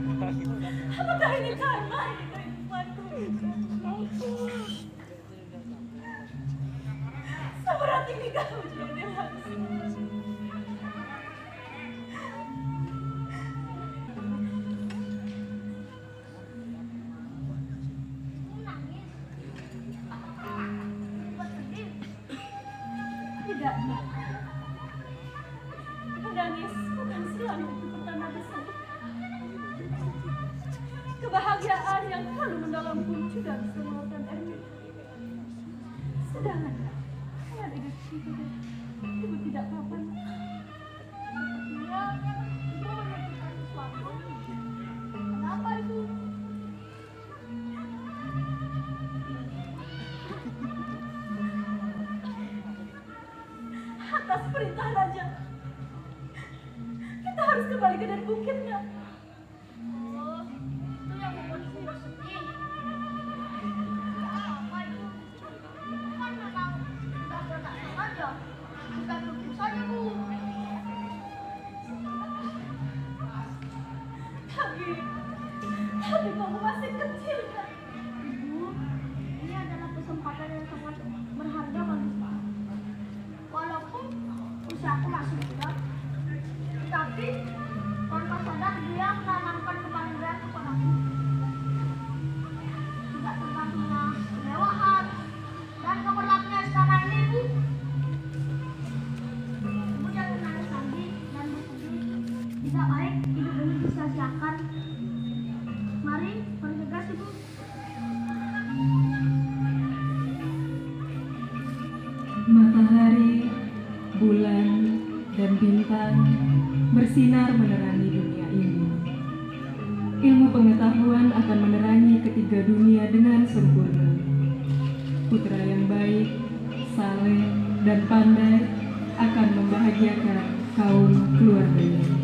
Apakah ini karma ini kehidupanku? Seberat ini kau sudah dewasa. Tidak, menangis bukan selalu itu pertanda besar. Kebahagiaan yang selalu mendalam pun sudah bisa mengeluarkan air mata. Sedangkan saya ada ibu tidak apa-apa. Sepertinya ibu menyebutkan sesuatu. Kenapa ibu? Atas perintah raja, kita harus kembali ke dari bukitnya. Oh, itu yang membuat ibu bersedih. Apa itu? Kan memang sudah tak sengaja. Kita tunggu saja, Bu. Tapi kamu masih kecil kan? Ibu, ini adalah kesempatan yang sangat berharga bagiku. Walaupun usiaku masih muda, tapi tanpa sadar dia menanamkan kebahagiaan kepadaku. Tidak tergantungnya kemewahan dan keberlapnya istana ini, Bu. Ibu jangan menangis lagi dan bersedih. Tidak baik hidup ini disia-siakan. Mari bergegas, Ibu. Matahari, bulan, dan bintang bersinar menerangi dunia ini. Ilmu pengetahuan akan menerangi ketiga dunia dengan sempurna. Putra yang baik, saleh, dan pandai akan membahagiakan kaum keluarganya.